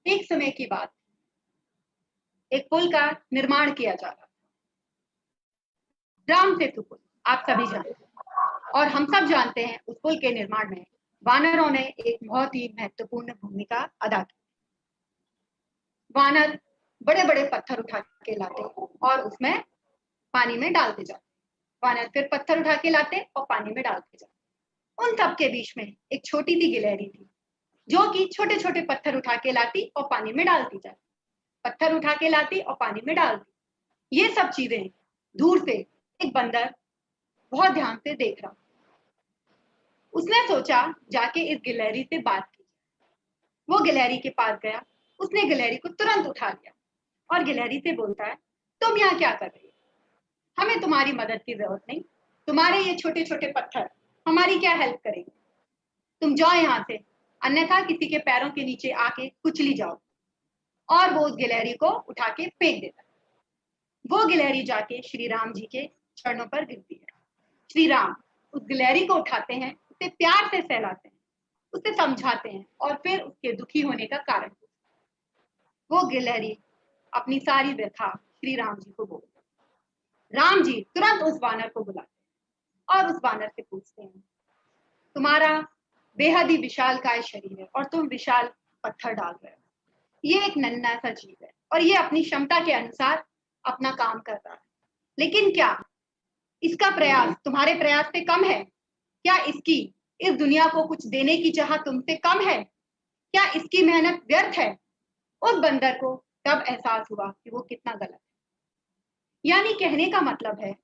एक समय की बात, एक पुल का निर्माण किया जा रहा था, राम सेतु पुल, आप सभी जानते हैं। और हम सब जानते हैं उस पुल के निर्माण में वानरों ने एक बहुत ही महत्वपूर्ण भूमिका अदा की। वानर बड़े बड़े पत्थर उठा के लाते और उसमें पानी में डालते जाते, वानर फिर पत्थर उठा के लाते और पानी में डालते जाते। उन सब के बीच में एक छोटी सी गिलहरी थी जो कि छोटे छोटे पत्थर उठा के लाती और पानी में डालती जाती, पत्थर उठा के लाती और पानी में डालती। ये सब चीजें दूर से एक बंदर बहुत ध्यान से देख रहा। उसने सोचा जाके इस गिलहरी से बात की। वो गिलहरी के पास गया, उसने गिलहरी को तुरंत उठा लिया और गिलहरी से बोलता है, तुम यहाँ क्या कर रही हो? हमें तुम्हारी मदद की जरूरत नहीं, तुम्हारे ये छोटे छोटे पत्थर हमारी क्या हेल्प करेंगे, तुम जाओ यहाँ से, अन्यथा किसी के पैरों के नीचे आके कुचली जाओ। और वो उस गिलहरी को उठा के फेंक देता है। वो गिलहरी जाके श्री राम जी के चरणों पर गिरती है। श्री राम उस गिलहरी को उठाते हैं, उसे प्यार से सहलाते हैं, उसे समझाते हैं और फिर उसके दुखी होने का कारण वो गिलहरी अपनी सारी व्यथा श्री राम जी को बोलती। राम जी तुरंत उस वानर को बुलाते हैं और उस वानर से पूछते हैं, तुम्हारा बेहद ही विशालकाय शरीर है और तुम विशाल पत्थर डाल रहे हो, ये एक नन्हा सा जीव है और ये अपनी क्षमता के अनुसार अपना काम कर रहा है, लेकिन क्या इसका प्रयास तुम्हारे प्रयास से कम है? क्या इसकी इस दुनिया को कुछ देने की चाह तुमसे कम है? क्या इसकी मेहनत व्यर्थ है? उस बंदर को तब एहसास हुआ कि वो कितना गलत है। यानी कहने का मतलब है,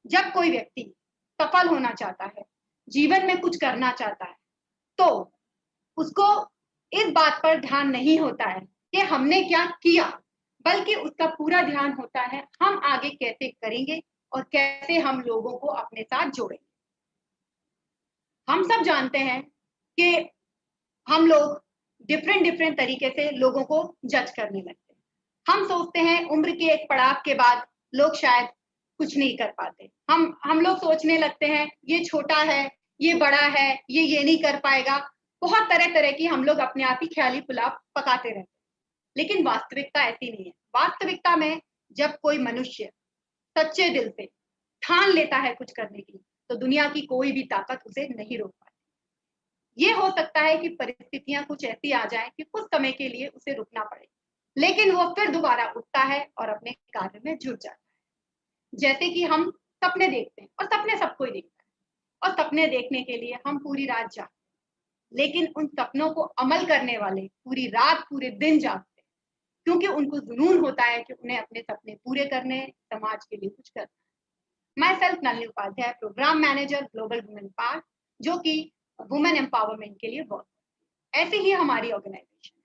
जब कोई व्यक्ति सफल होना चाहता है, जीवन में कुछ करना चाहता है, तो उसको इस बात पर ध्यान नहीं होता है कि हमने क्या किया, बल्कि उसका पूरा ध्यान होता है हम आगे कैसे करेंगे और कैसे हम लोगों को अपने साथ जोड़ेंगे। हम सब जानते हैं कि हम लोग डिफरेंट तरीके से लोगों को जज करने लगते हैं। हम सोचते हैं उम्र के एक पड़ाव के बाद लोग शायद कुछ नहीं कर पाते। हम लोग सोचने लगते हैं ये छोटा है, ये बड़ा है, ये नहीं कर पाएगा। बहुत तरह तरह की हम लोग अपने आप ही ख्याली पुलाव पकाते रहते हैं, लेकिन वास्तविकता ऐसी नहीं है। वास्तविकता में जब कोई मनुष्य सच्चे दिल से ठान लेता है कुछ करने की, तो दुनिया की कोई भी ताकत उसे नहीं रोक पाती। ये हो सकता है कि परिस्थितियां कुछ ऐसी आ जाएं कि कुछ समय के लिए उसे रुकना पड़े, लेकिन वो फिर दोबारा उठता है और अपने कार्य में जुट जाता है। जैसे कि हम सपने देखते हैं और सपने सबको ही देखता है और सपने देखने के लिए हम पूरी रात जागते हैं, लेकिन उन सपनों को अमल करने वाले पूरी रात पूरे दिन जागते हैं, क्योंकि उनको जुनून होता है कि उन्हें अपने सपने पूरे करने, समाज के लिए कुछ करना। मैं self Nalini Upadhyay, programme manager global women park, जो कि वुमेन एम्पावरमेंट के लिए वर्क। ऐसे ही हमारी ऑर्गेनाइजेशन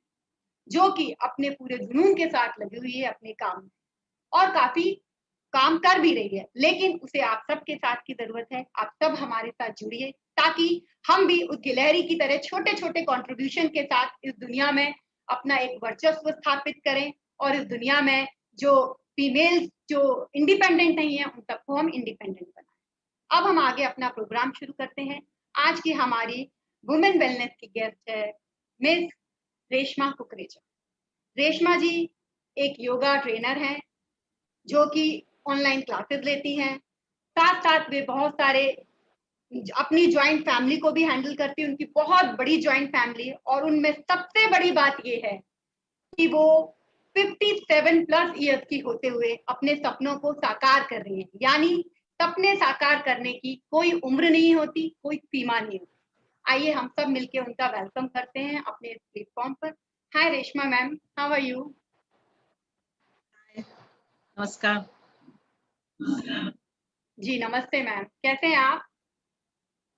जो कि अपने पूरे जुनून के साथ लगी हुई है अपने काम में और काफी काम कर भी रही है, लेकिन उसे आप सबके साथ की जरूरत है। आप सब हमारे साथ जुड़िए ताकि हम भी उस गिलहरी की तरह छोटे छोटे कंट्रीब्यूशन के साथ इस दुनिया में अपना एक वर्चस्व स्थापित करें और इस दुनिया में जो फीमेल्स जो इंडिपेंडेंट नहीं है उन सबको हम इंडिपेंडेंट बनाएं। अब हम आगे अपना प्रोग्राम शुरू करते हैं। आज की हमारी वुमेन वेलनेस की गेस्ट है मिस रेशमा कुकरेजा। रेशमा जी एक योगा ट्रेनर हैं जो कि ऑनलाइन क्लासेस लेती हैं, साथ साथ वे बहुत सारे अपनी ज्वाइंट फैमिली को भी हैंडल करती है। उनकी बहुत बड़ी ज्वाइंट फैमिली है और उनमें सबसे बड़ी बात ये है कि वो 57 प्लस ईयर्स की होते हुए अपने सपनों को साकार कर रही है। यानी सपने साकार करने की कोई उम्र नहीं होती, कोई सीमा नहीं होती। आइए हम सब मिलकर उनका वेलकम करते हैं अपने इस प्लेटफॉर्म पर। Hi Reshma ma'am, how are you? नमस्कार जी नमस्ते मैम, कैसे हैं आप?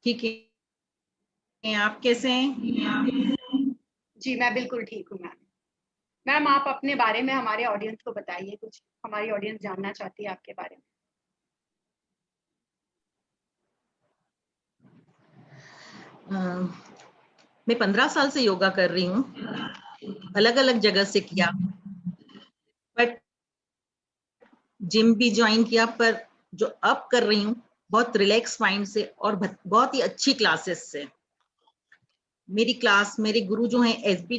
ठीक है, आप कैसे हैं? जी मैं बिल्कुल ठीक हूँ मैम। मैम आप अपने बारे में हमारे ऑडियंस को बताइए, कुछ हमारी ऑडियंस जानना चाहती है आपके बारे में। मैं 15 साल से योगा कर रही हूँ, अलग अलग जगह से किया, बट जिम भी ज्वाइन किया, पर जो अब कर रही हूँ बहुत रिलैक्स माइंड से और बहुत ही अच्छी क्लासेस से। मेरी क्लास, मेरे गुरु जो हैं SB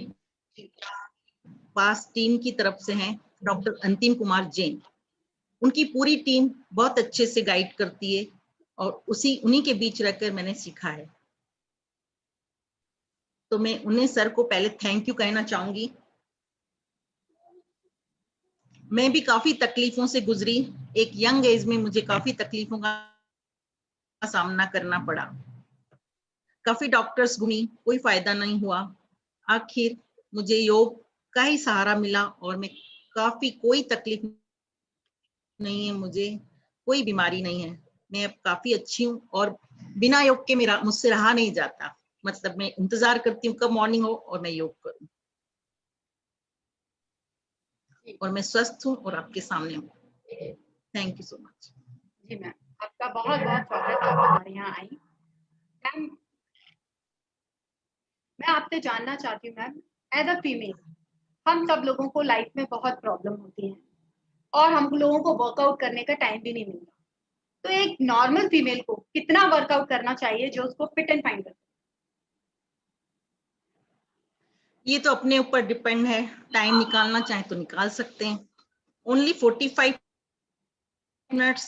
पास टीम की तरफ से हैं डॉक्टर अंतिम कुमार जैन। उनकी पूरी टीम बहुत अच्छे से गाइड करती है और उन्हीं के बीच रहकर मैंने सीखा है। तो मैं उन्हें सर को पहले थैंक यू कहना चाहूंगी। मैं भी काफी तकलीफों से गुजरी। एक यंग एज में मुझे काफी तकलीफों का सामना करना पड़ा। काफी डॉक्टर्स घूमी, कोई फायदा नहीं हुआ। आखिर मुझे योग का ही सहारा मिला और मैं काफी, कोई तकलीफ नहीं है मुझे, कोई बीमारी नहीं है। मैं अब काफी अच्छी हूँ और बिना योग के मेरा मुझसे रहा नहीं जाता। मतलब मैं इंतजार करती हूँ कब मॉर्निंग हो और मैं योग करूँ। और मैं स्वस्थ हूँ और आपके सामने हूँ। Thank you so much. जी मैम, आपका बहुत बहुत स्वागत। आप हमारे यहाँ आई। मैम, मैं आपसे जानना चाहती हूँ मैम, एज अ फीमेल हम सब लोगों को लाइफ में बहुत प्रॉब्लम होती है और हम लोगों को वर्कआउट करने का टाइम भी नहीं मिलता। तो एक नॉर्मल फीमेल को कितना वर्कआउट करना चाहिए जो उसको फिट एंड फाइन करे? ये तो अपने ऊपर डिपेंड है। टाइम निकालना चाहे तो निकाल सकते हैं। ओनली 45 मिनट्स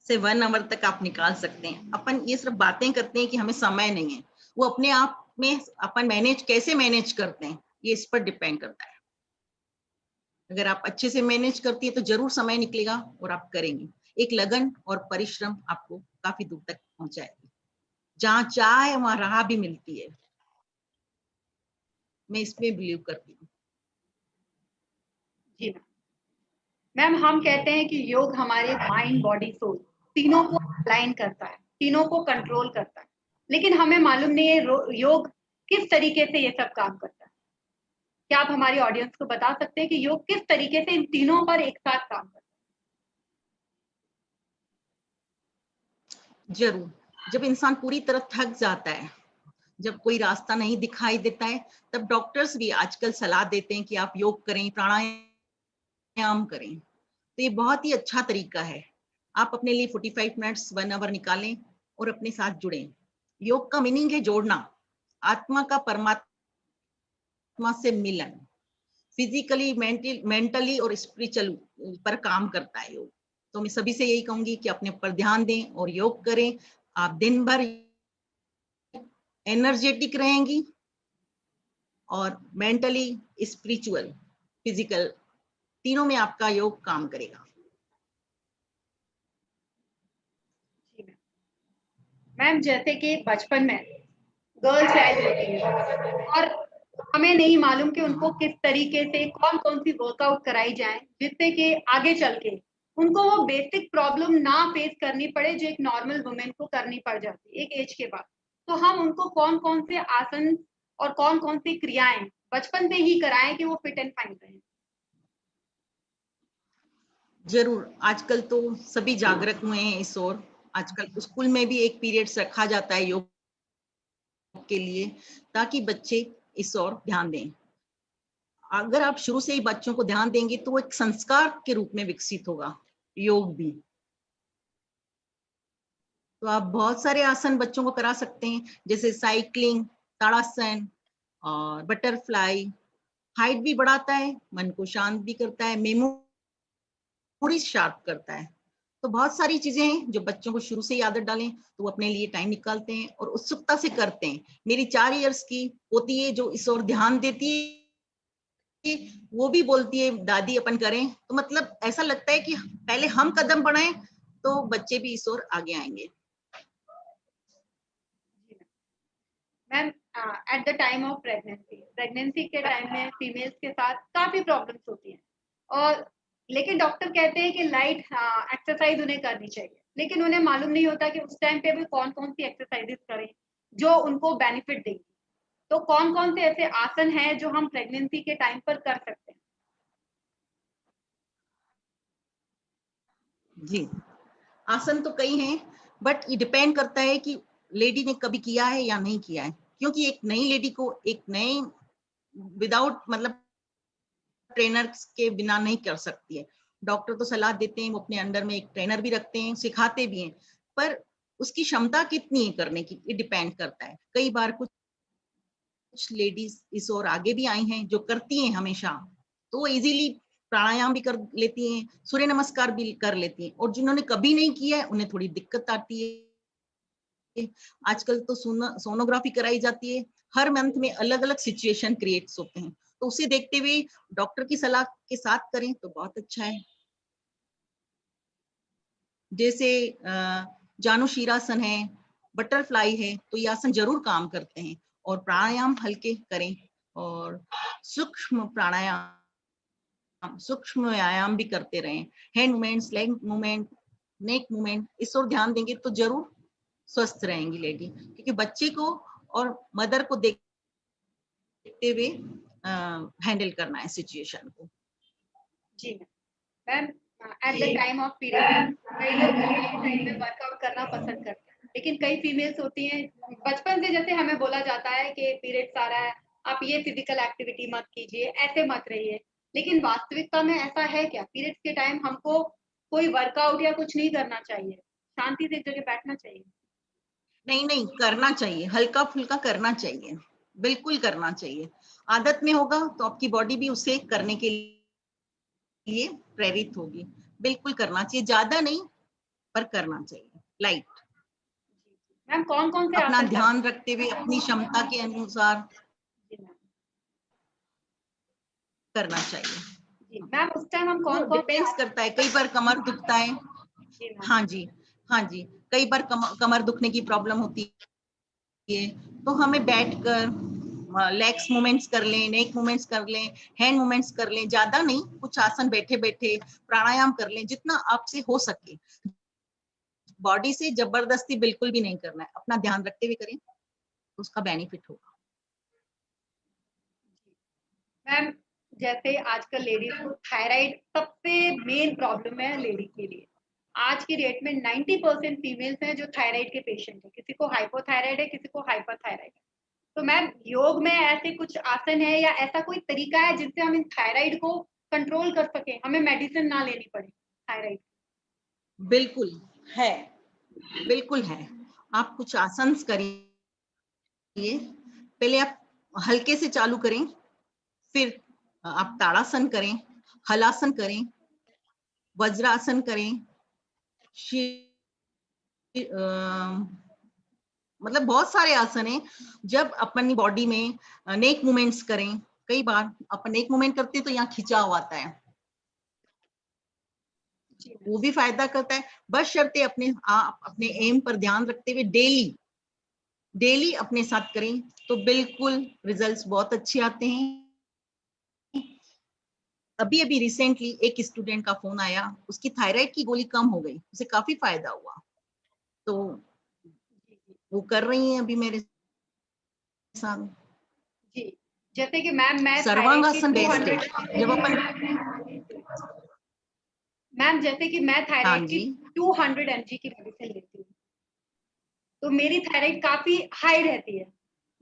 से 1 आवर तक आप निकाल सकते हैं। अपन ये सिर्फ बातें करते हैं कि हमें समय नहीं है, वो अपने आप में अपन कैसे मैनेज करते हैं, ये इस पर डिपेंड करता है। अगर आप अच्छे से मैनेज करती है तो जरूर समय निकलेगा और आप करेंगे। एक लगन और परिश्रम आपको काफी दूर तक पहुंचाएगी। जहां चाहे वहां राह भी मिलती है। मैं इसमें बिलीव करती हूँ। जी मैम, हम कहते हैं कि योग हमारे माइंड, बॉडी, सोल तीनों को अलाइन करता है, तीनों को कंट्रोल करता है। लेकिन हमें मालूम नहीं है योग किस तरीके से ये सब काम करता है। क्या आप हमारी ऑडियंस को बता सकते हैं कि योग किस तरीके से इन तीनों पर एक साथ काम करता है? जरूर। जब इंसान पूरी तरह थक जाता है, जब कोई रास्ता नहीं दिखाई देता है, तब डॉक्टर्स भी आजकल सलाह देते हैं कि आप योग करें, प्राणायाम करें। तो ये बहुत ही अच्छा तरीका है। आप अपने लिए 45 मिनट्स 1 आवर निकालें और अपने साथ जुड़ें। योग का मीनिंग है जोड़ना, आत्मा का परमात्मा से मिलन। फिजिकली, मेंटली और स्पिरिचुअल पर काम करता है योग। तो मैं सभी से यही कहूंगी कि अपने ऊपर ध्यान दें और योग करें। आप दिन भर एनर्जेटिक रहेंगी और मेंटली, स्पिरिचुअल, फिजिकल तीनों में आपका योग काम करेगा। है? मैम, जैसे कि बचपन में गर्ल चाइल्ड होती है और हमें नहीं मालूम कि उनको किस तरीके से कौन कौन सी वर्कआउट कराई जाए जिससे कि आगे चल के उनको वो बेसिक प्रॉब्लम ना फेस करनी पड़े जो एक नॉर्मल वुमेन को करनी पड़ जाती है एक एज के बाद। तो हम उनको कौन कौन से आसन और कौन कौन सी क्रियाएं बचपन से ही कराएं कि वो फिट एंड फाइन रहें? जरूर। आजकल तो सभी जागरूक हुए हैं इस ओर। आजकल स्कूल में भी एक पीरियड्स रखा जाता है योग के लिए, ताकि बच्चे इस ओर ध्यान दें। अगर आप शुरू से ही बच्चों को ध्यान देंगे तो वो एक संस्कार के रूप में विकसित होगा योग भी। तो आप बहुत सारे आसन बच्चों को करा सकते हैं, जैसे साइकिलिंग, ताड़ासन और बटरफ्लाई। हाइट भी बढ़ाता है, मन को शांत भी करता है, मेमोरी शार्प करता है। तो बहुत सारी चीजें हैं जो बच्चों को शुरू से ही आदत डालें तो वो अपने लिए टाइम निकालते हैं और उत्सुकता से करते हैं। मेरी 4 इयर्स की पोती है जो इस ओर ध्यान देती है, वो भी बोलती है दादी अपन करें। तो मतलब ऐसा लगता है कि पहले हम कदम बढ़ाएं तो बच्चे भी इस ओर आगे आएंगे। Ma'am, at the time of pregnancy के टाइम में फीमेल्स के साथ काफी प्रॉब्लम्स होती हैं और लेकिन डॉक्टर कहते हैं कि लाइट एक्सरसाइज उन्हें करनी चाहिए, लेकिन उन्हें मालूम नहीं होता कि उस टाइम पे भी कौन कौन सी एक्सरसाइजेस करें जो उनको बेनिफिट देंगी। तो कौन कौन से ऐसे आसन हैं जो हम प्रेगनेंसी के टाइम पर कर सकते हैं? जी, आसन तो कई हैं, बट ये डिपेंड करता है कि लेडी ने कभी किया है या नहीं किया है। क्योंकि एक नई लेडी को एक नए विदाउट मतलब ट्रेनर के बिना नहीं कर सकती है। डॉक्टर तो सलाह देते हैं, वो अपने अंडर में एक ट्रेनर भी रखते हैं, सिखाते भी हैं, पर उसकी क्षमता कितनी है करने की, ये डिपेंड करता है। कई बार कुछ लेडीज इस और आगे भी आई हैं जो करती हैं हमेशा, तो वो इजीली प्राणायाम भी कर लेती हैं, सूर्य नमस्कार भी कर लेती हैं। और जिन्होंने कभी नहीं किया है उन्हें थोड़ी दिक्कत आती है। आजकल तो सोनोग्राफी कराई जाती है, हर मंथ में अलग अलग सिचुएशन क्रिएट्स होते हैं, तो उसे देखते हुए डॉक्टर की सलाह के साथ करें तो बहुत अच्छा है। जैसे जानुशीरासन है, बटरफ्लाई है, तो ये आसन जरूर काम करते हैं। और प्राणायाम हल्के करें और सूक्ष्म प्राणायाम, सूक्ष्म व्यायाम भी करते रहें। Hand movements, leg movement, neck movement, इस ओर ध्यान देंगे तो जरूर स्वस्थ रहेंगी लेडी, क्योंकि बच्चे को और मदर को देखते हुए हैंडल करना है सिचुएशन को। जी ma'am, at the time of period कई लोग पीरियड के टाइम में वर्कआउट करना पसंद करते हैं, लेकिन कई फीमेल्स होती हैं, बचपन से जैसे हमें बोला जाता है कि पीरियड्स आ रहा है, आप ये फिजिकल एक्टिविटी मत कीजिए, ऐसे मत रहिए, लेकिन वास्तविकता में ऐसा है क्या? पीरियड्स के टाइम हमको कोई वर्कआउट या कुछ नहीं करना चाहिए, शांति से एक जगह बैठना चाहिए? नहीं नहीं, करना चाहिए, हल्का फुल्का करना चाहिए, बिल्कुल करना चाहिए। आदत में होगा तो आपकी बॉडी भी उसे करने के लिए प्रेरित होगी। बिल्कुल करना चाहिए, ज्यादा नहीं पर करना चाहिए, लाइट। मैम कौन कौन से अपना आसन ध्यान रखते हुए अपनी क्षमता के अनुसार करना चाहिए। मैम उस टाइम हम कौन कौन डिपेंड्स करता है, कई बार कमर दुखता है। हाँ जी, हाँ जी, कई बार कमर दुखने की प्रॉब्लम होती है, तो हमें बैठकर लेग्स मूवमेंट्स कर लें, नेक मूवमेंट्स कर लें, हैंड मूवमेंट्स कर लें, ज्यादा नहीं, कुछ आसन बैठे बैठे प्राणायाम कर लें, जितना आपसे हो सके। बॉडी से जबरदस्ती बिल्कुल भी नहीं करना है, अपना ध्यान रखते हुए करें, उसका बेनिफिट होगा। मैम जैसे आजकल लेडीज को थायराइड सबसे मेन प्रॉब्लम है लेडी के लिए। आज की डेट में 90% फीमेल्स हैं जो थायराइड के पेशेंट है, किसी को हाइपोथायराइड है, किसी को हाइपरथायराइड है। तो मैम योग में ऐसे कुछ आसन है या ऐसा कोई तरीका है जिससे हम इन थायराइड को कंट्रोल कर सकें, हमें मेडिसिन ना लेनी पड़े थायराइड? बिल्कुल है, बिल्कुल है। आप कुछ आसन करिए, पहले आप हल्के से चालू करें, फिर आप ताड़ासन करें, हलासन करें, वज्रासन करें, मतलब बहुत सारे आसन हैं। जब अपनी बॉडी में नेक मूवमेंट्स करें, कई बार अपन नेक मूवमेंट करते हैं तो यहाँ खिंचाव आता है, वो भी फायदा करता है। बस शर्ते अपने एम पर ध्यान रखते हुए डेली डेली अपने साथ करें तो बिल्कुल रिजल्ट्स बहुत अच्छे आते हैं। अभी अभी रिसेंटली एक स्टूडेंट का फोन आया, उसकी थायराइड की गोली कम हो गई, उसे काफी फायदा हुआ, तो वो कर रही हैं अभी मेरे साथ। जी, जैसे कि मैम मैं सर्वांगासन बेस्ट है जब अपन। मैम जैसे कि मैं हाँ थायराइड की जी, 200 mg की मेडिसिन लेती हूँ, तो मेरी थायराइड काफी हाई रहती है,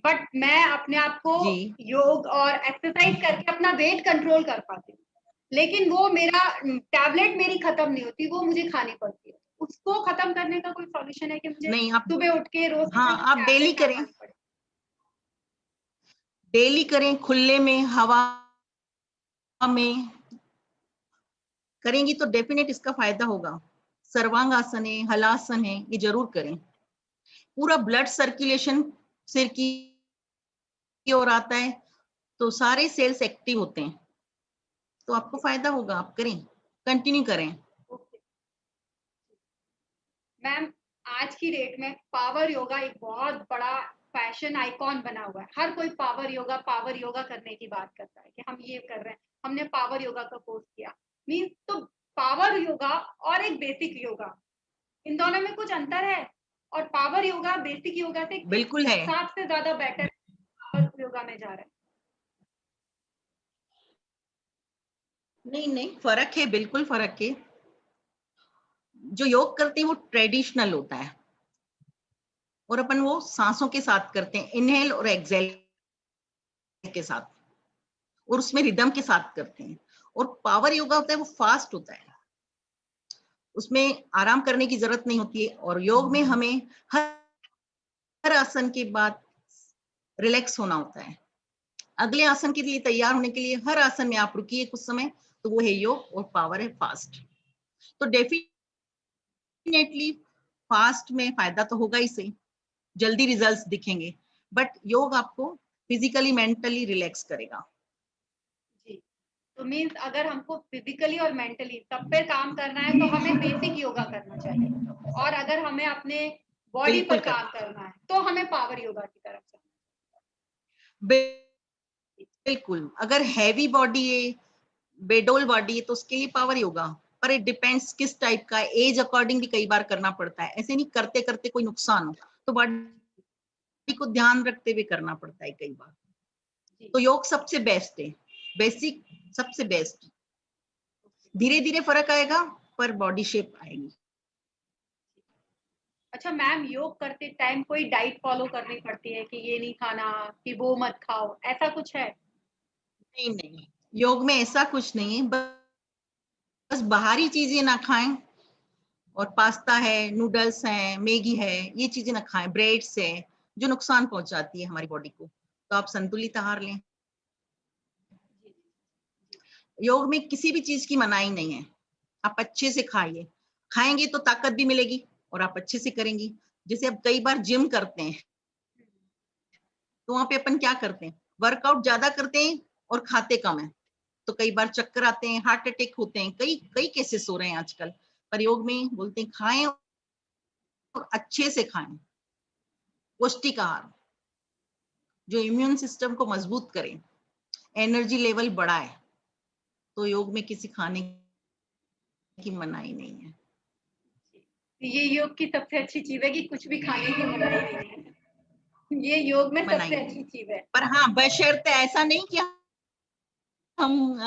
बट मैं अपने आप को जी योग और एक्सरसाइज करके अपना वेट कंट्रोल कर पाती हूँ, लेकिन वो मेरा टैबलेट मेरी खत्म नहीं होती, वो मुझे खानी पड़ती है। उसको खत्म करने का कोई सॉल्यूशन है कि मुझे नहीं, आप सुबह उठ के रोज हाँ आप डेली करें, डेली करें, खुले में हवा में करेंगी तो डेफिनेट इसका फायदा होगा। सर्वांगासन है, हलासन है, ये जरूर करें। पूरा ब्लड सर्कुलेशन सिर की ओर आता है, तो सारे सेल्स एक्टिव होते हैं, तो आपको फायदा होगा। आप करें, कंटिन्यू करें। मैम आज की डेट में पावर योगा एक बहुत बड़ा फैशन आइकॉन बना हुआ है, हर कोई पावर योगा करने की बात करता है कि हम ये कर रहे हैं, हमने पावर योगा का कोर्स किया। मीन्स तो पावर योगा और एक बेसिक योगा, इन दोनों में कुछ अंतर है? और पावर योगा बेसिक योगा से किस बिल्कुल है, हिसाब से ज्यादा बेटर पावर योगा में जा रहा है? नहीं नहीं, फर्क है, बिल्कुल फर्क है। जो योग करते हैं वो ट्रेडिशनल होता है, और अपन वो सांसों के साथ करते हैं, इनहेल और एक्सहेल के साथ, और उसमें रिदम के साथ करते हैं। और पावर योगा होता है वो फास्ट होता है, उसमें आराम करने की जरूरत नहीं होती है। और योग में हमें हर आसन के बाद रिलैक्स होना होता है, अगले आसन के लिए तैयार होने के लिए हर आसन में आप रुकिए कुछ समय, तो वो है योग और पावर है फास्ट। तो डेफिनेटली फास्ट में फायदा तो होगा ही सही, जल्दी रिजल्ट्स दिखेंगे, बट योग आपको फिजिकली मेंटली रिलैक्स करेगा। जी, तो मीन्स अगर हमको फिजिकली और मेंटली सब पे काम करना है तो हमें बेसिक योगा करना चाहिए, और अगर हमें अपने बॉडी बिल्कुल पर काम करना है तो हमें पावर योगा की तरफ जाना बिल्कुल, अगर हैवी बॉडी है, बेडोल बॉडी है, तो उसके लिए पावर योगा, पर इट डिपेंड्स किस टाइप का, एज अकॉर्डिंग भी कई बार करना पड़ता है, ऐसे नहीं करते करते कोई नुकसान हो, तो बॉडी को ध्यान रखते हुए करना पड़ता है कई बार। जी। तो योग सबसे बेस्ट है, बेसिक सबसे बेस्ट। धीरे धीरे फर्क आएगा पर बॉडी शेप आएगी। अच्छा मैम, योग करते टाइम कोई डाइट फॉलो करनी पड़ती है कि ये नहीं खाना, कि वो मत खाओ, ऐसा कुछ है? नहीं नहीं, योग में ऐसा कुछ नहीं है, बस बाहरी चीजें ना खाएं, और पास्ता है, नूडल्स है, मैगी है, ये चीजें ना खाएं, ब्रेड्स है जो नुकसान पहुंचाती है हमारी बॉडी को, तो आप संतुलित आहार लें। योग में किसी भी चीज की मनाही नहीं है, आप अच्छे से खाइए, खाएंगे तो ताकत भी मिलेगी और आप अच्छे से करेंगी। जैसे अब कई बार जिम करते हैं, तो वहां पे अपन क्या करते हैं, वर्कआउट ज्यादा करते हैं और खाते कम है, तो कई बार चक्कर आते हैं, हार्ट अटैक होते हैं, कई कई केसेस हो रहे हैं आजकल। पर योग में बोलते हैं खाएं और अच्छे से खाएं, पौष्टिक आहार जो इम्यून सिस्टम को मजबूत करे, एनर्जी लेवल बढ़ाए, तो योग में किसी खाने की मनाही नहीं है। ये योग की सबसे अच्छी चीज है कि कुछ भी खाने की मनाही नहीं है। ये योग में मनाही सबसे नहीं अच्छी है, चीज है। पर हाँ बशर्ते ऐसा नहीं कि हम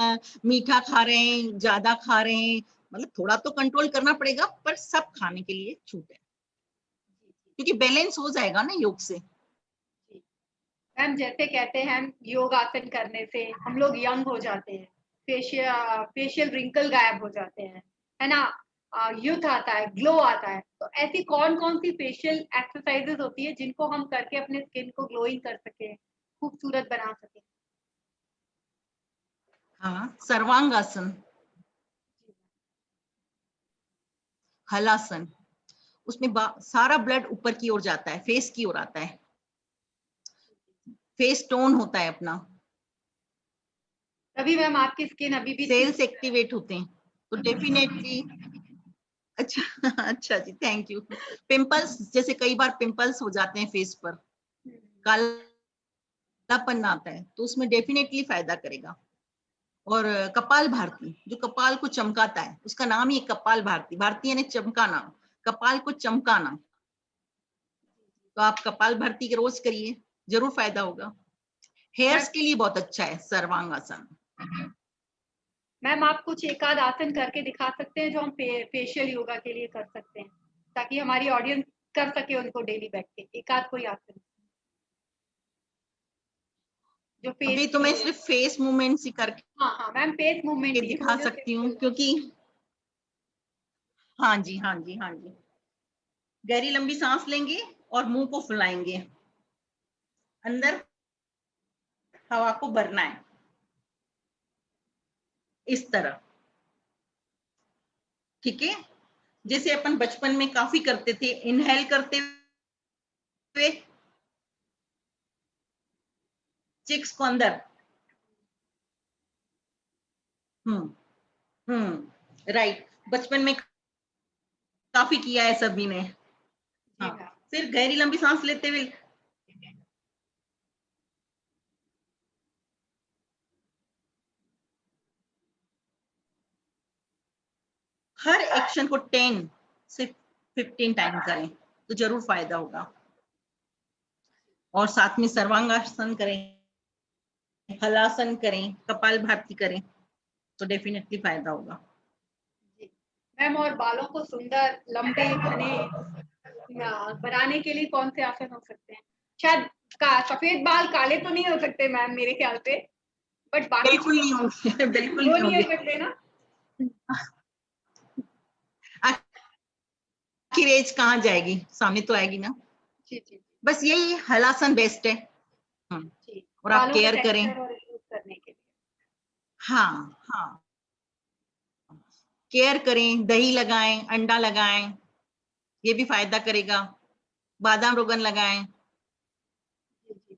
मीठा खा रहे हैं, ज्यादा खा रहे हैं, मतलब थोड़ा तो कंट्रोल करना पड़ेगा, पर सब खाने के लिए छूट है, क्योंकि बैलेंस हो जाएगा ना योग से। मैम जैसे कहते हैं हम योग आसन करने से हम लोग यंग हो जाते हैं, फेशियल रिंकल गायब हो जाते हैं, है ना, यूथ आता है, ग्लो आता है। तो ऐसी कौन कौन सी फेशियल एक्सरसाइजेस होती है जिनको हम करके अपने स्किन को ग्लोइंग कर सके, खूबसूरत बना सके? हाँ, सर्वांगासन, हलासन, उसमें सारा ब्लड ऊपर की ओर जाता है, फेस की ओर आता है, फेस टोन होता है अपना, तभी मैम आपकी स्किन अभी भी सेल्स एक्टिवेट होते हैं, तो डेफिनेटली अच्छा अच्छा जी, थैंक यू। पिंपल्स, जैसे कई बार पिंपल्स हो जाते हैं फेस पर, कालापन आता है, तो उसमें डेफिनेटली फायदा करेगा। और कपाल भारती जो कपाल को चमकाता है, उसका नाम ही कपाल भारती, भारती यानी चमकाना, कपाल को चमकाना, तो आप कपाल भारती के रोज करिए, जरूर फायदा होगा। हेयर्स के लिए बहुत अच्छा है सर्वांगासन। मैम आप कुछ एक आध आसन करके दिखा सकते हैं जो हम फेशियल योगा के लिए कर सकते हैं, ताकि हमारी ऑडियंस कर सके उनको डेली बैठ के, एक आध कोई आसन जो फेस अभी के तो मैं लिए। सिर्फ फेस मूवमेंट्स ही करके हाँ हाँ मैम, फेस मूवमेंट ही, वो दिखा जो सकती हूँ, सिंपल। क्योंकि हाँ जी हाँ जी हाँ जी, गहरी लंबी सांस लेंगे और मुंह को फुलाएंगे, अंदर हवा को भरना है इस तरह, ठीक है। जैसे अपन बचपन में काफी करते थे, इनहेल करते हुए चिक्स को अंदर, राइट, बचपन में काफी किया है सभी ने। जी हाँ, मैम। फिर गहरी लंबी सांस लेते हुए हर एक्शन को 10 से 15 टाइम करें, तो जरूर फायदा होगा। और साथ में सर्वांगासन करें, हलासन करें, कपाल भारती करें, तो डेफिनेटली फायदा होगा। जी मैम, और बालों को सुंदर लंबे घने बनाने के लिए कौन से आसन हो सकते हैं? शायद सफेद बाल काले तो नहीं हो सकते मैम मेरे ख्याल से, बट बाकी बिल्कुल नहीं होंगे बिल्कुल वो नहीं नहीं हो होंगे, सकते ना? आखिर एज कहाँ जाएगी, सामने तो आएगी ना। जी जी बस यही हलासन बेस्ट है। जी। और आप बालों का केयर करें। टेक्सचर और इम्प्रूव करने के लिए। हाँ हाँ, केयर करें, दही लगाएं, अंडा लगाएं, ये भी फायदा करेगा। बादाम रोगन लगाएं। जी जी।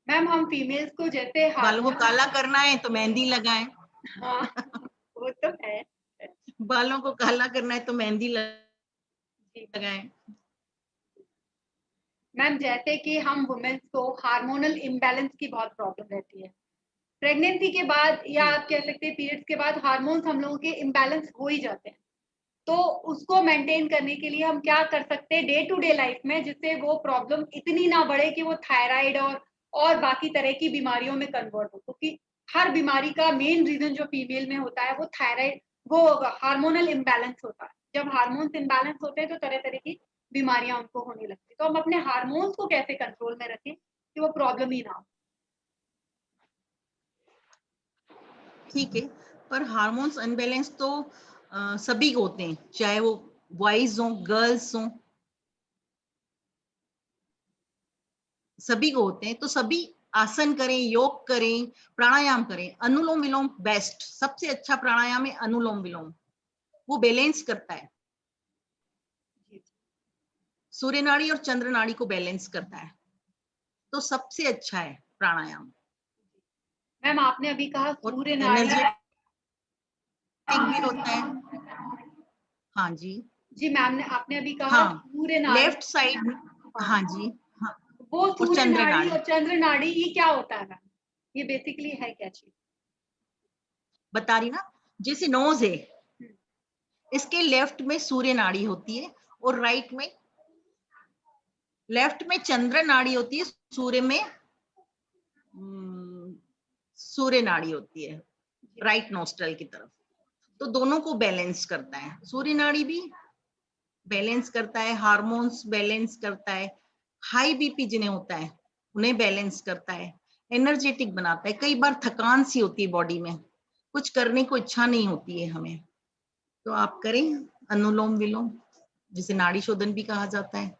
मैम हम फीमेल्स को जैसे बालों को हार्मोन, काला करना है तो मेहंदी लगाएं। हाँ वो तो है। बालों को काला करना है तो मेहंदी जी लगाएं। मैम, जैसे कि हम वुमेन्स को हार्मोनल इम्बैलेंस की बहुत प्रॉब्लम रहती है प्रेगनेंसी के बाद, या जी आप कह सकते हैं पीरियड्स के बाद हार्मोन्स हम लोगों के इम्बैलेंस हो ही जाते हैं। तो उसको मेंटेन करने के लिए हम क्या कर सकते हैं डे टू डे लाइफ में, जिससे वो प्रॉब्लम इतनी ना बढ़े कि वो थायराइड और बाकी तरह की बीमारियों में कन्वर्ट हो, क्योंकि हर बीमारी का मेन रीजन जो फीमेल में होता है वो थायराइड, वो हार्मोनल इम्बैलेंस होता है। जब हार्मोन्स इम्बैलेंस होते हैं तो तरह तरह की बीमारियां उनको होने लगती है। तो हम अपने हार्मोन्स को कैसे कंट्रोल में रखें कि वो प्रॉब्लम ही ना हो। ठीक है, पर हार्मोन्स अनबैलेंस तो सभी को होते हैं, चाहे वो बॉयज हो गर्ल्स हो, सभी को होते हैं। तो सभी आसन करें, योग करें, प्राणायाम करें। अनुलोम विलोम बेस्ट, सबसे अच्छा प्राणायाम है अनुलोम विलोम। वो बैलेंस करता है, सूर्य नाड़ी और चंद्र नाड़ी को बैलेंस करता है, तो सबसे अच्छा है प्राणायाम। मैम आपने अभी कहा और सूर्य नाड़ी। एनर्जेटिक भी होता है। हाँ जी। जी मैम, ने आपने अभी कहा हाँ, सूर्य नाड़ी। Left side. हाँ, हाँ जी। हाँ, वो और सूर्य चंद्र नाड़ी नाड़ी और चंद्र नाड़ी ये क्या होता है मैम? ये बेसिकली है क्या चीज? बता रही ना, जैसे नोज है, हम्म, इसके लेफ्ट में सूर्य नाड़ी होती है और राइट में, लेफ्ट में चंद्र नाड़ी होती है, सूर्य में सूर्य नाड़ी होती है जी राइट नोस्ट्रल की तरफ। तो दोनों को बैलेंस करता है, सूर्य नाड़ी भी बैलेंस करता है, हार्मोन्स बैलेंस करता है, हाई बीपी जिन्हें होता है उन्हें बैलेंस करता है, एनर्जेटिक बनाता है। कई बार थकान सी होती है बॉडी में, कुछ करने को इच्छा नहीं होती है हमें, तो आप करें अनुलोम विलोम, जिसे नाड़ी शोधन भी कहा जाता है।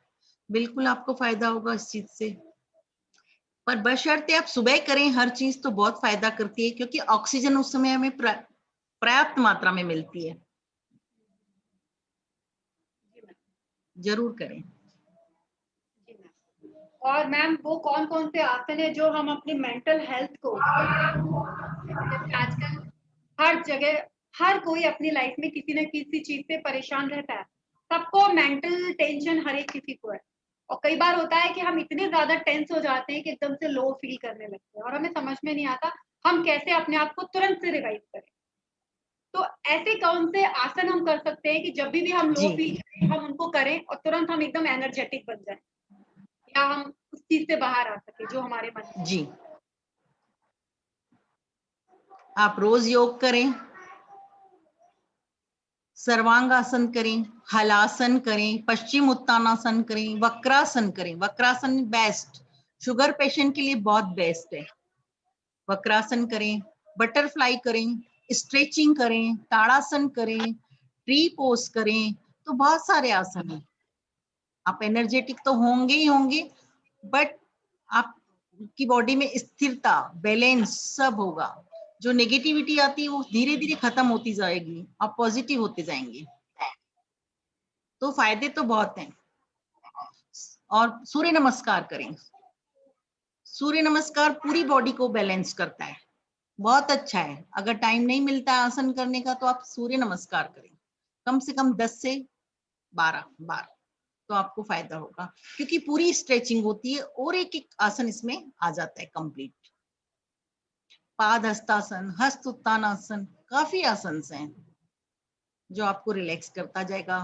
बिल्कुल आपको फायदा होगा इस चीज से, पर बशर्ते आप सुबह करें। हर चीज तो बहुत फायदा करती है, क्योंकि ऑक्सीजन उस समय हमें पर्याप्त मात्रा में मिलती है। जी मैम। जरूर करें। जी मैम। और मैम वो कौन कौन से आसन है जो हम अपनी मेंटल हेल्थ को, जैसे आजकल हर जगह हर कोई अपनी लाइफ में किसी न किसी चीज से परेशान रहता है, सबको मेंटल टेंशन हर एक किसी को है। और कई बार होता है कि हम इतने ज्यादा टेंस हो जाते हैं कि एकदम से लो फील करने लगते हैं और हमें समझ में नहीं आता हम कैसे अपने आप को तुरंत से रिवाइव करें। तो ऐसे कौन से आसन हम कर सकते हैं कि जब भी हम लो जी फील करें हम उनको करें और तुरंत हम एकदम एनर्जेटिक बन जाए, या हम उस चीज से बाहर आ सके जो हमारे मन में। जी, आप रोज योग करें, सर्वांगासन करें, हलासन करें, पश्चिम उत्तानासन करें, वक्रासन करें। वक्रासन बेस्ट, शुगर पेशेंट के लिए बहुत बेस्ट है। वक्रासन करें, बटरफ्लाई करें, स्ट्रेचिंग करें, ताड़ासन करें, ट्री पोज करें। तो बहुत सारे आसन हैं। आप एनर्जेटिक तो होंगे ही होंगे, बट आपकी बॉडी में स्थिरता, बैलेंस सब होगा। जो नेगेटिविटी आती है वो धीरे धीरे खत्म होती जाएगी, आप पॉजिटिव होते जाएंगे। तो फायदे तो बहुत हैं। और सूर्य नमस्कार करें। सूर्य नमस्कार पूरी बॉडी को बैलेंस करता है, बहुत अच्छा है। अगर टाइम नहीं मिलता है आसन करने का तो आप सूर्य नमस्कार करें, कम से कम 10 से 12 बार, तो आपको फायदा होगा, क्योंकि पूरी स्ट्रेचिंग होती है और एक एक आसन इसमें आ जाता है कंप्लीट। पाद हस्तासन, हस्त उत्तानासन, काफी आसन हैं जो आपको रिलैक्स करता जाएगा।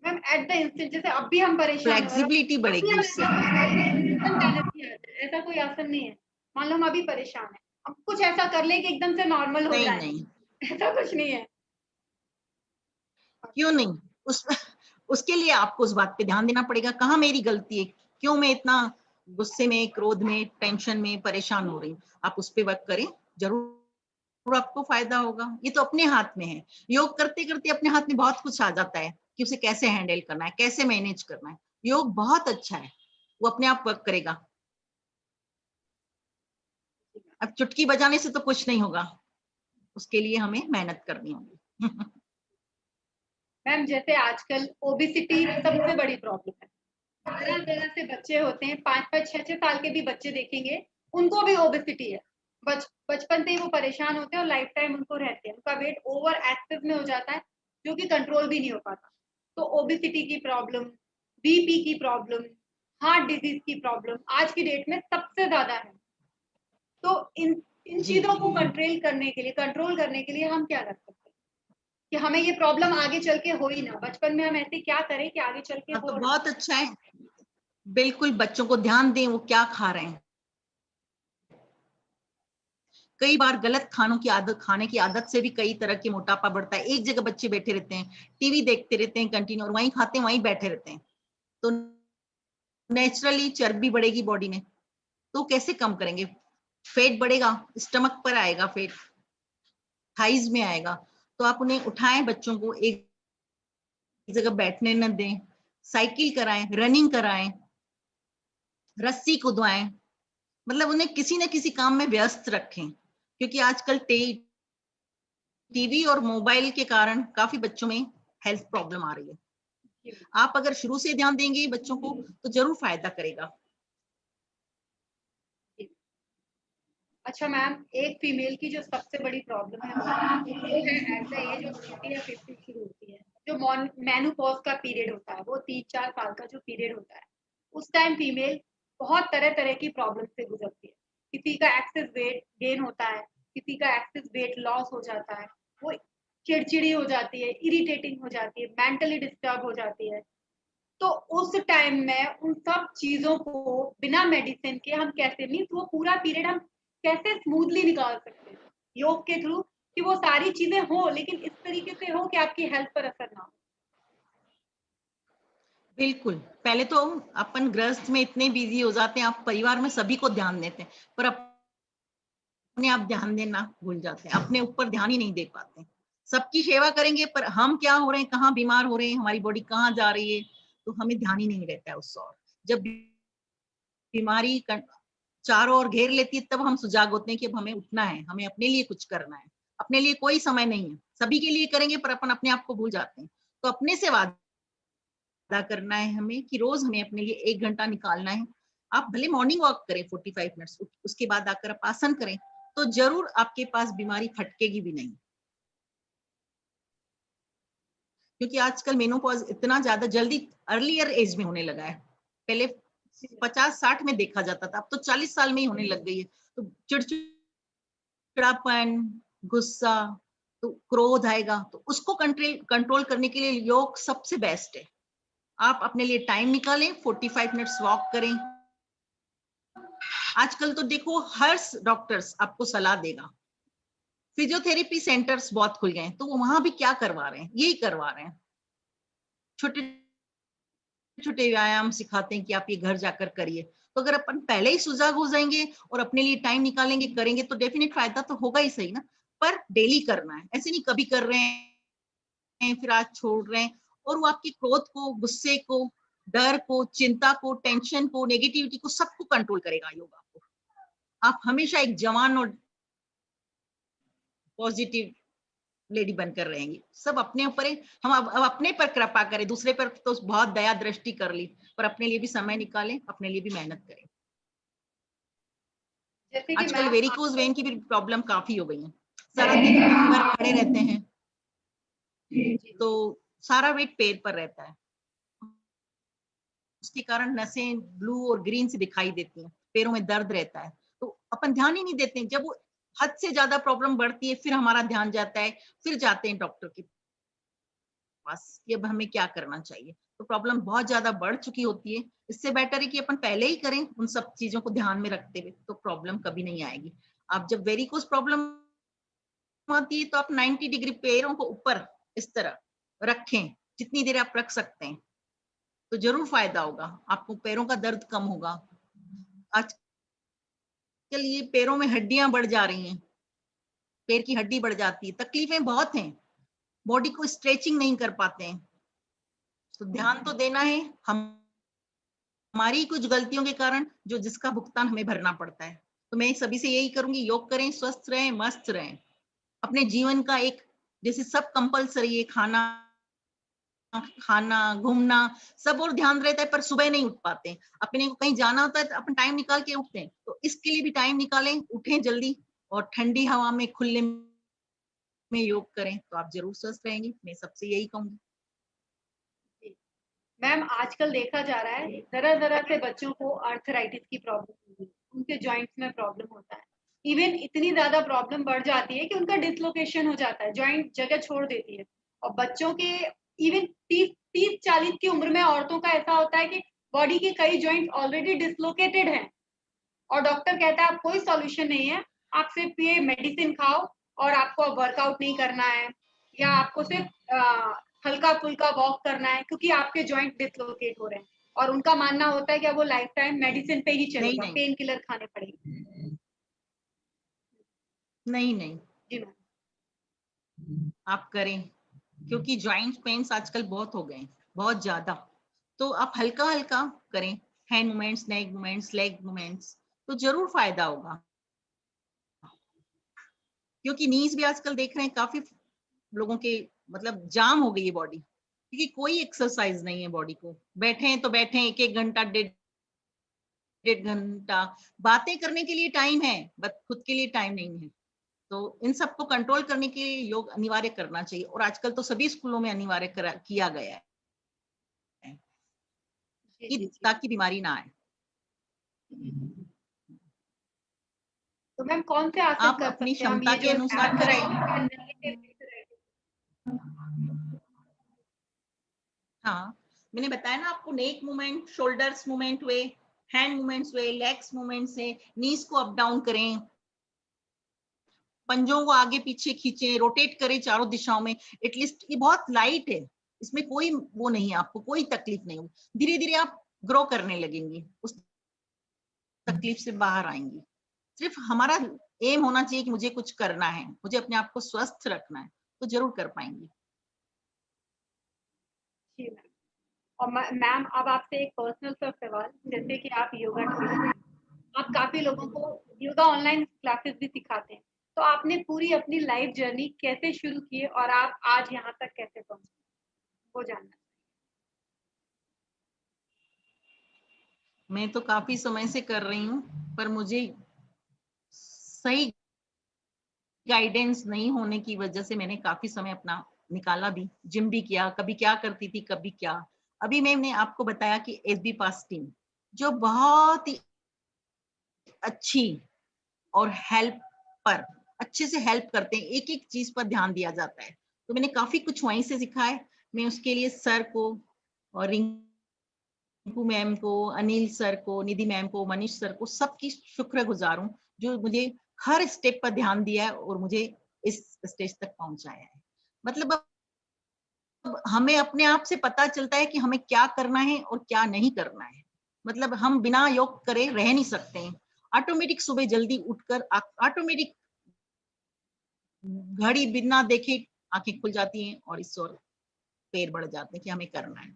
मैम एट द इंस्टेंट, जैसे अब भी हम परेशान हो रहे फ्लेक्सिबिलिटी हैं, अब भी बढ़ेगी हम उससे। तुरंत एनर्जी आ जाए, ऐसा कोई आसन नहीं है। मान लो हम अभी परेशान है, अब कुछ ऐसा कर ले कि एकदम से नॉर्मल हो नहीं जाए, नहीं, ऐसा कुछ नहीं है। क्यों नहीं, उस उसके लिए आपको उस बात पे ध्यान देना पड़ेगा, कहाँ मेरी गलती है, क्यों मैं इतना गुस्से में, क्रोध में, टेंशन में परेशान हो रही हूँ। आप उस पे वर्क करें, जरूर आपको फायदा होगा। ये तो अपने हाथ में है, योग करते करते अपने हाथ में बहुत कुछ आ जाता है। कि उसे कैसे हैंडल करना है, कैसे मैनेज करना है। योग बहुत अच्छा है, वो अपने आप वर्क करेगा। अब चुटकी बजाने से तो कुछ नहीं होगा, उसके लिए हमें मेहनत करनी होगी। मैम जैसे आजकल ओबिसिटी सबसे बड़ी प्रॉब्लम है, तरह तरह से बच्चे होते हैं, 5-5 6-6 साल के भी बच्चे देखेंगे, उनको भी ओबिसिटी है। बचपन से ही वो परेशान होते हैं और लाइफ टाइम उनको रहते हैं, उनका वेट ओवर एक्सेस में हो जाता है जो कि कंट्रोल भी नहीं हो पाता। तो ओबिसिटी की प्रॉब्लम, बीपी की प्रॉब्लम, हार्ट डिजीज की प्रॉब्लम आज की डेट में सबसे ज्यादा है। तो इन इन जी चीजों को कंट्रोल करने के लिए हम क्या कर सकते हैं कि हमें ये प्रॉब्लम आगे चल के हो ही ना, बचपन में हम ऐसे क्या करें कि आगे चल के हाँ, तो हो ना। बहुत अच्छा है, बिल्कुल बच्चों को ध्यान दें वो क्या खा रहे हैं। कई बार गलत खाने की आदत से भी कई तरह के मोटापा बढ़ता है। एक जगह बच्चे बैठे रहते हैं, टीवी देखते रहते हैं कंटिन्यू, और वहीं खाते हैं, वहीं बैठे रहते हैं, तो नेचुरली चर्बी बढ़ेगी बॉडी में। तो कैसे कम करेंगे? फेट बढ़ेगा, स्टमक पर आएगा, फेट थाइज में आएगा। तो आप उन्हें उठाएं, बच्चों को एक जगह बैठने न दें, साइकिल कराएं, रनिंग कराएं, रस्सी कूदवाएं, मतलब उन्हें किसी न किसी काम में व्यस्त रखें, क्योंकि आजकल टीवी और मोबाइल के कारण काफी बच्चों में हेल्थ प्रॉब्लम आ रही है। आप अगर शुरू से ध्यान देंगे बच्चों को तो जरूर फायदा करेगा। अच्छा मैम, एक फीमेल की जो सबसे बड़ी प्रॉब्लम है वो है एट द एज ऑफ 40 या 50 शुरू होती है, जो मेनोपॉज का पीरियड होता है, वो 3-4 साल का जो पीरियड होता है, उस टाइम फीमेल बहुत तरह तरह की प्रॉब्लम से गुजरती है। किसी का एक्सेस वेट गेन होता है, किसी का एक्सेस वेट लॉस हो जाता है, वो चिड़चिड़ी हो जाती है, इरिटेटिंग हो जाती है, मेंटली डिस्टर्ब हो जाती है। तो उस टाइम में उन सब चीजों को बिना मेडिसिन के हम कैसे, मीन्स वो पूरा पीरियड हम कैसे स्मूथली निकाल सकते हैं योग के थ्रू, कि वो सारी चीजें हो लेकिन इस तरीके से हो कि आपकी हेल्थ पर असर ना हो। बिल्कुल, पहले तो अपन गृहस्थ में इतने बिजी हो जाते हैं, आप परिवार में सभी को ध्यान देते हैं, पर अपने आप ध्यान देना भूल जाते हैं, अपने ऊपर ध्यान ही नहीं दे पाते। सबकी सेवा करेंगे पर हम क्या हो रहे हैं, कहाँ बीमार हो रहे हैं, हमारी बॉडी कहाँ जा रही है, तो हमें ध्यान ही नहीं रहता है उससे। और जब बीमारी चारों ओर घेर लेती है तब हम सुजाग होते हैं कि अब हमें उठना है, हमें अपने लिए कुछ करना है। अपने लिए कोई समय नहीं है, सभी के लिए करेंगे पर अपन अपने आप को भूल जाते हैं। तो अपने से वादा करना है हमें कि रोज हमें अपने लिए 1 घंटा निकालना है। आप भले मॉर्निंग वॉक करें 45 मिनट्स, उसके बाद आकर आप आसन करें, तो जरूर आपके पास बीमारी फटकेगी भी नहीं। क्योंकि आजकल मेनोपॉज इतना ज्यादा जल्दी अर्लियर एज में होने लगा है। पहले 50-60 में देखा जाता था, अब तो 40 साल में ही होने लग गई है। तो चिड़चिड़ापन, गुस्सा, तो क्रोध आएगा, तो उसको कंट्रोल करने के लिए योग सबसे बेस्ट है। आप अपने लिए टाइम निकालें, 45 मिनट्स वॉक करें। आजकल तो देखो हर डॉक्टर्स आपको सलाह देगा। फिजियोथेरेपी सेंटर्स बहुत खुल गए हैं, तो वो वहां भी क्या करवा रहे हैं, यही करवा रहे हैं, छोटे छोटे व्यायाम सिखाते हैं कि आप ये घर जाकर करिए। तो अगर अपन पहले ही सुजाग हो जाएंगे और अपने लिए टाइम निकालेंगे, करेंगे, तो डेफिनेट फायदा तो होगा ही सही ना। पर डेली करना है, ऐसे नहीं कभी कर रहे हैं फिर आज छोड़ रहे हैं। और वो आपके क्रोध को, गुस्से को, डर को, चिंता को, टेंशन को, नेगेटिविटी को, सबको कंट्रोल करेगा योगा को। आप हमेशा एक जवान और पॉजिटिव लेडी बनकर रहेंगी। सब अपने ऊपर है, हम अब अपने पर कृपा करें, दूसरे पर तो बहुत दया दृष्टि कर ली, पर अपने लिए भी समय निकालें, अपने लिए भी मेहनत करें। जैसे कि आजकल मैम वेरिकोज वेन की भी प्रॉब्लम काफी हो गई है, सारा दिन पर खड़े रहते हैं, तो सारा वेट पैर पर रहता है, उसके कारण नसें ब्लू और ग्रीन से दिखाई देती हैं, पैरों में दर्द रहता है। तो अपन ध्यान ही नहीं देते हैं, जब वो हद से ज्यादा प्रॉब्लम बढ़ती है फिर हमारा ध्यान जाता है, फिर जाते हैं डॉक्टर के पास कि अब हमें क्या करना चाहिए। तो प्रॉब्लम बहुत ज्यादा बढ़ चुकी होती है, इससे बेटर है कि अपन पहले ही करें उन सब चीजों को ध्यान में रखते हुए, तो प्रॉब्लम कभी नहीं आएगी। आप जब वेरिकोज प्रॉब्लम आती है तो आप 90 डिग्री पैरों को ऊपर इस तरह रखें, जितनी देर आप रख सकते हैं, तो जरूर फायदा होगा आपको, पैरों का दर्द कम होगा। आजकल ये पैरों में हड्डियां बढ़ जा रही हैं, पैर की हड्डी बढ़ जाती है, तकलीफें बहुत हैं, बॉडी को स्ट्रेचिंग नहीं कर पाते हैं, तो ध्यान तो देना है, हमारी कुछ गलतियों के कारण जो जिसका भुगतान हमें भरना पड़ता है। तो मैं सभी से यही करूंगी, योग करें, स्वस्थ रहें, मस्त रहें। अपने जीवन का एक, जैसे सब कंपलसरी है, खाना खाना घूमना सब और ध्यान रहता है, पर सुबह नहीं उठ पाते, अपने को कहीं जाना होता है तो अपन टाइम निकाल के उठते हैं। तो इसके लिए भी टाइम निकालें, उठें जल्दी और ठंडी हवा में खुले में योग करें, तो आप जरूर स्वस्थ रहेंगे। मैं सबसे यही कहूंगी। मैम आजकल देखा जा रहा है तरह तरह से बच्चों को आर्थराइटिस की प्रॉब्लम होती है, उनके जॉइंट्स में प्रॉब्लम होता है। इवन इतनी ज्यादा प्रॉब्लम बढ़ जाती है कि उनका डिसलोकेशन हो जाता है, जॉइंट जगह छोड़ देती है। और बच्चों के इवन 30-40 की उम्र में औरतों का ऐसा होता है कि बॉडी के कई जॉइंट ऑलरेडी डिसलोकेटेड हैं और डॉक्टर कहता है आप कोई सॉल्यूशन नहीं है, आप सिर्फ ये मेडिसिन खाओ और आपको वर्कआउट नहीं करना है या आपको सिर्फ हल्का फुल्का वॉक करना है क्योंकि आपके जॉइंट डिसलोकेट हो रहे हैं। और उनका मानना होता है कि वो लाइफ टाइम मेडिसिन पे ही नहीं चलेगा, नहीं पेन किलर खाने पड़ेंगे। नहीं नहीं, जी मैम। आप करें, क्योंकि जॉइंट पेन्स आजकल बहुत हो गए, बहुत ज्यादा। तो आप हल्का हल्का करें, हैंड मूवमेंट्स, नेक मूवमेंट्स, लेग मूवमेंट्स, तो जरूर फायदा होगा। क्योंकि नीज भी आजकल देख रहे हैं काफी लोगों के, मतलब जाम हो गई है बॉडी, क्योंकि कोई एक्सरसाइज नहीं है बॉडी को। बैठे हैं तो बैठे हैं 1-1 घंटा, 1.5 घंटा, बातें करने के लिए टाइम है, बट खुद के लिए टाइम नहीं है। तो इन सबको कंट्रोल करने के लिए योग अनिवार्य करना चाहिए, और आजकल तो सभी स्कूलों में अनिवार्य किया गया है जी कि जी जी। ताकि बीमारी ना आए। तो मैम कौन से आसन आप कर अपनी सकते हैं हम, क्षमता ये के जो अनुसार आर्थराइटिस करें। या नेगेटिव? हाँ, मैंने बताया ना आपको, नेक मूवमेंट, शोल्डर्स मूवमेंट हुए, हैंड मूवमेंट्स हुए, लेग्स मूवमेंट्स है, नीज को अप डाउन करें, पंजों को आगे पीछे खींचे, रोटेट करें चारों दिशाओं में। एटलीस्ट ये बहुत लाइट है, इसमें कोई वो नहीं है, आपको कोई तकलीफ नहीं होगी। धीरे धीरे आप ग्रो करने लगेंगे, उस तकलीफ से बाहर आएंगी। सिर्फ हमारा एम होना चाहिए कि मुझे कुछ करना है, मुझे अपने आप को स्वस्थ रखना है, तो जरूर कर पाएंगे। जी मैम। और मैम अब आपसे एक पर्सनल सा सवाल, जैसे कि आप योगा ट्रेनर हैं, आप काफी लोगों को योगा ऑनलाइन क्लासेस भी सिखाते हैं, तो आपने पूरी अपनी लाइफ जर्नी कैसे शुरू की और आप आज यहाँ तक कैसे पहुंचे, वो जानना। मैं तो काफी समय से कर रही हूँ, पर मुझे सही गाइडेंस नहीं होने की वजह से मैंने काफी समय अपना निकाला भी, जिम भी किया, कभी क्या करती थी कभी क्या। अभी मैंने आपको बताया कि एसबी पास टीम, जो बहुत ही अच्छी और हेल्प पर अच्छे से हेल्प करते हैं, एक एक चीज पर ध्यान दिया जाता है। तो मैंने काफी कुछ वहीं से सीखा है। मैं उसके लिए सर को और रिंकू मैम को, अनिल सर को, निधि मैम को, मनीष सर को, सबकी शुक्रगुजार हूँ, जो मुझे हर स्टेप पर ध्यान दिया है और मुझे इस स्टेज तक पहुंचाया है। मतलब अब हमें अपने आप से पता चलता है कि हमें क्या करना है और क्या नहीं करना है। मतलब हम बिना योग करे रह नहीं सकते हैं। ऑटोमेटिक सुबह जल्दी उठकर ऑटोमेटिक घड़ी बिना देखे आंखें खुल जाती हैं और इस ओर पैर बढ़ जाते हैं कि हमें करना है।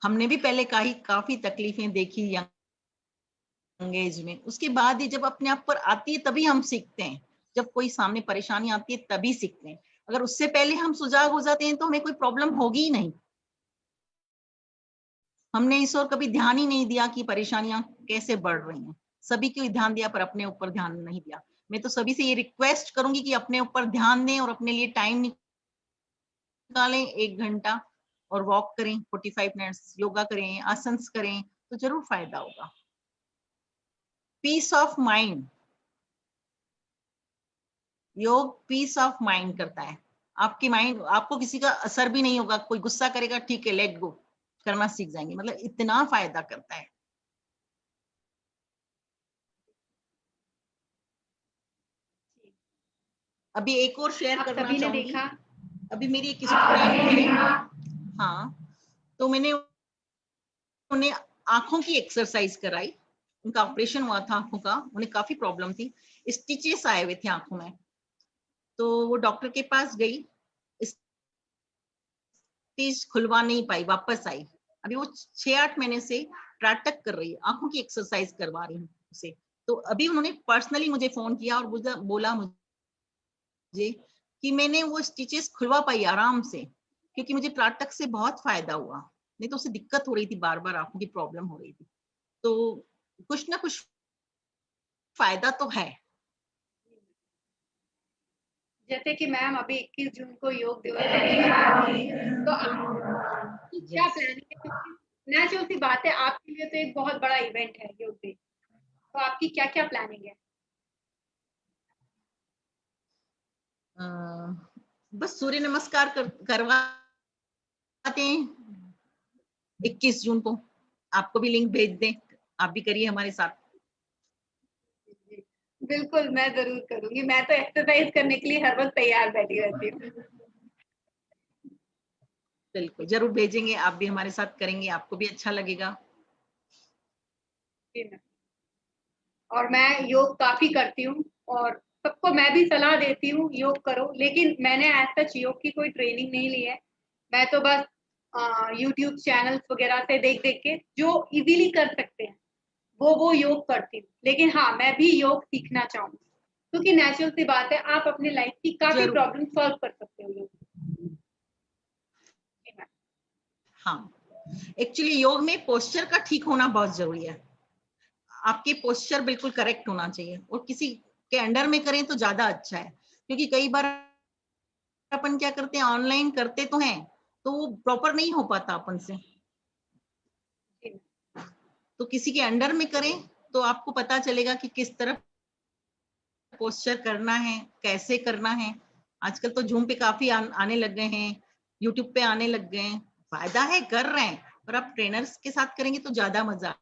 हमने भी पहले काफी तकलीफें देखी यंग एज में, उसके बाद ही जब अपने आप पर आती है तभी हम सीखते हैं। जब कोई सामने परेशानी आती है तभी सीखते हैं। अगर उससे पहले हम सुजाग हो जाते हैं तो हमें कोई प्रॉब्लम होगी ही नहीं। हमने इस ओर कभी ध्यान ही नहीं दिया कि परेशानियां कैसे बढ़ रही हैं। सभी को ध्यान दिया पर अपने ऊपर ध्यान नहीं दिया। मैं तो सभी से ये रिक्वेस्ट करूंगी कि अपने ऊपर ध्यान दें और अपने लिए टाइम निकालें, 1 घंटा, और वॉक करें, 45 मिनट्स योगा करें, आसन करें, तो जरूर फायदा होगा। पीस ऑफ माइंड, योग पीस ऑफ माइंड करता है। आपकी माइंड, आपको किसी का असर भी नहीं होगा, कोई गुस्सा करेगा ठीक है लेट गो, करना सीख जाएंगे। मतलब इतना फायदा करता है। अभी एक और शेयर आप करना सभी ने चाहूंगी। देखा। अभी मेरी एक स्टूडेंट है, हाँ, तो मैंने उन्हें आंखों की एक्सरसाइज कराई। उनका ऑपरेशन हुआ था आंखों का, उन्हें काफी प्रॉब्लम थी, स्टिचेस आए हुए थे आंखों में। तो वो डॉक्टर के पास गई, प्रैक्टिस खुलवा नहीं पाई, वापस आई। अभी वो 6-8 महीने से नाटक कर रही है, आंखों की एक्सरसाइज करवा रही हूँ उसे। तो अभी उन्होंने पर्सनली मुझे फोन किया और बोला मुझे कि मैंने वो स्टिचेस खुलवा पाई आराम से, क्योंकि मुझे नाटक से बहुत फायदा हुआ। नहीं तो उसे दिक्कत हो रही थी, बार बार आंखों की प्रॉब्लम हो रही थी। तो कुछ ना कुछ फायदा तो है। जैसे कि मैम अभी 21 जून को योग दिवस है, तो आपकी क्या प्लानिंग है? क्योंकि नेचुरल सी बात है, आपके लिए तो एक बहुत बड़ा इवेंट है योग डे, तो आपकी क्या क्या प्लानिंग है? बस सूर्य नमस्कार करवाते हैं 21 जून को। आपको भी लिंक भेज दें, आप भी करिए हमारे साथ। बिल्कुल, मैं जरूर करूंगी। मैं तो एक्सरसाइज करने के लिए हर वक्त तैयार बैठी रहती हूँ। बिल्कुल जरूर भेजेंगे, आप भी हमारे साथ करेंगे, आपको भी अच्छा लगेगा। और मैं योग काफी करती हूँ और सबको मैं भी सलाह देती हूँ योग करो, लेकिन मैंने एज सच योग की कोई ट्रेनिंग नहीं ली है। मैं तो बस यूट्यूब चैनल्स वगैरह से देख देख के जो इजीली कर सकते हैं वो योग करती हूँ। लेकिन हाँ, मैं भी योग सीखना चाहूंगी, क्योंकि नेचुरल सी बात है, आप अपने लाइफ की काफी जरूर। प्रॉब्लम सॉल्व कर सकते हो योग। हाँ, एक्चुअली योग में पोस्चर का ठीक होना बहुत जरूरी है। आपके पोस्चर बिल्कुल करेक्ट होना चाहिए, और किसी के अंडर में करें तो ज्यादा अच्छा है, क्योंकि कई बार अपन क्या करते हैं, ऑनलाइन करते तो हैं तो वो प्रॉपर नहीं हो पाता अपन से। तो किसी के अंडर में करें तो आपको पता चलेगा कि किस तरह पोस्चर करना है, कैसे करना है। आजकल तो जूम पे काफी आने लग गए हैं, यूट्यूब पे आने लग गए हैं। फायदा है, कर रहे हैं, पर आप ट्रेनर्स के साथ करेंगे तो ज्यादा मजा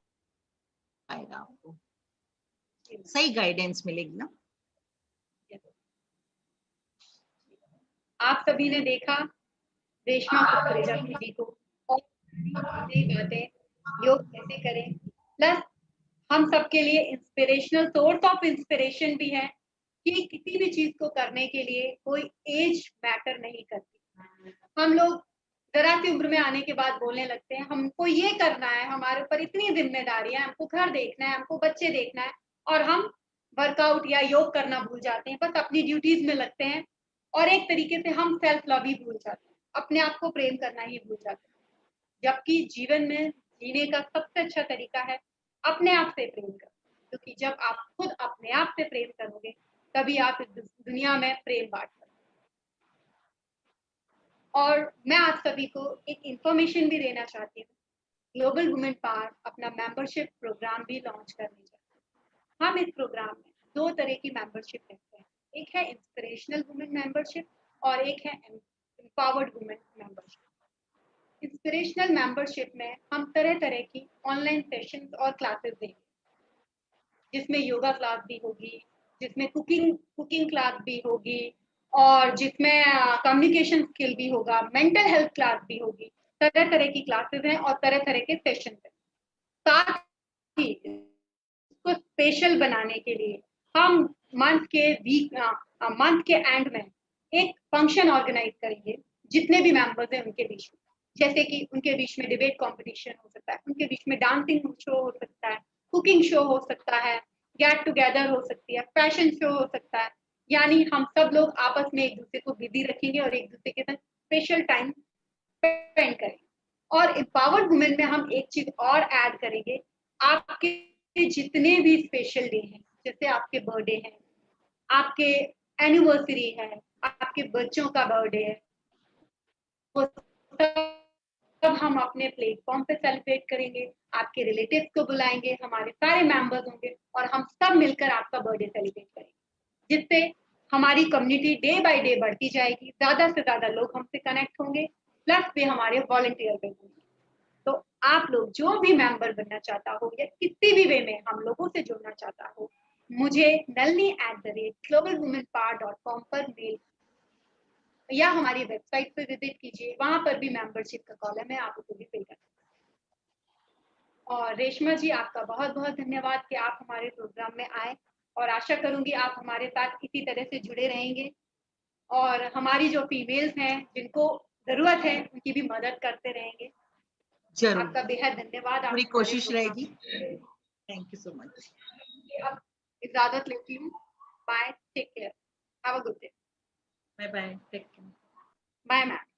आएगा, आपको सही गाइडेंस मिलेगी ना। आप सभी ने देखा रेशमा कुकरेजा जी को, और नई बातें, योग कैसे करें, प्लस हम सबके लिए इंस्पिरेशनल सोर्स ऑफ इंस्पिरेशन भी है कि किसी भी चीज को करने के लिए कोई एज मैटर नहीं करती। हम लोग जरा सी उम्र में आने के बाद बोलने लगते हैं हमको ये करना है, हमारे ऊपर इतनी जिम्मेदारियां, हमको घर देखना है, हमको बच्चे देखना है, और हम वर्कआउट या योग करना भूल जाते हैं, बस अपनी ड्यूटीज में लगते हैं। और एक तरीके से हम सेल्फ लव ही भूल जाते हैं, अपने आप को प्रेम करना ही भूल जाते हैं। जबकि जीवन में जीने का सबसे अच्छा तरीका है अपने आप से प्रेम करना, क्योंकि जब आप खुद अपने आप से प्रेम करोगे तभी आप इस दुनिया में प्रेम बांट सकते। और मैं आप सभी को एक इंफॉर्मेशन भी देना चाहती हूँ, ग्लोबल वुमेन पावर अपना मेंबरशिप प्रोग्राम भी लॉन्च करने जा रहे हैं। हम इस प्रोग्राम में दो तरह की मेंबरशिप रखते हैं, एक है इंस्पिरेशनल वुमेन मेंबरशिप और एक है empowered women membership. Inspirational membership में हम तरह तरह की ऑनलाइन सेशंस और क्लासेस देंगे, जिसमें योगा क्लास भी होगी, जिसमें कुकिंग क्लास भी होगी, और जिसमें कम्युनिकेशन स्किल भी होगा, मेंटल हेल्थ क्लास भी होगी। तरह तरह की क्लासेस हैं और तरह तरह के सेशन हैं। साथ ही इसको स्पेशल बनाने के लिए हम मंथ के एंड में एक फंक्शन ऑर्गेनाइज करेंगे, जितने भी मेंबर्स हैं उनके बीच में। जैसे कि उनके बीच में डिबेट कंपटीशन हो सकता है, उनके बीच में डांसिंग शो हो सकता है, कुकिंग शो हो सकता है, गेट टुगेदर हो सकती है, फैशन शो हो सकता है। यानी हम सब लोग आपस में एक दूसरे को बिजी रखेंगे और एक दूसरे के साथ स्पेशल टाइम स्पेंड करेंगे। और एम्पावर्ड वुमेन में हम एक चीज और ऐड करेंगे, आपके जितने भी स्पेशल डे हैं, जैसे आपके बर्थडे है, आपके एनिवर्सरी है, आपके बच्चों का बर्थडे है, वो सब हम अपने प्लेटफॉर्म पे सेलिब्रेट करेंगे। आपके रिलेटिव्स को बुलाएंगे, हमारे सारे मेंबर्स होंगे और हम सब मिलकर आपका बर्थडे सेलिब्रेट करेंगे, जिससे हमारी कम्युनिटी डे बाय डे बढ़ती जाएगी, ज्यादा से ज्यादा लोग हमसे कनेक्ट होंगे, प्लस वे हमारे वॉलंटियर भी होंगे। तो आप लोग जो भी मेंबर बनना चाहता हो या किसी भी वे में हम लोगों से जुड़ना चाहता हो, मुझे nalini@globalwomenpower.com पर मेल या हमारी वेबसाइट पर विजिट कीजिए, वहां पर भी मेंबरशिप का कॉलम है, आप उसको भी फिल कर सकते हैं। और रेशमा जी, आपका बहुत बहुत धन्यवाद कि आप हमारे प्रोग्राम में आए, और आशा करूंगी आप हमारे साथ इसी तरह से जुड़े रहेंगे। और हमारी जो फीमेल्स हैं जिनको जरूरत है उनकी भी मदद करते रहेंगे। जरूर, आपका बेहद धन्यवाद। पूरी आप कोशिश रहेगी। Thank you so much. अब इजाजत लेती हूँ। Bye, take care, have a good day. Bye bye, take care. Bye ma'am.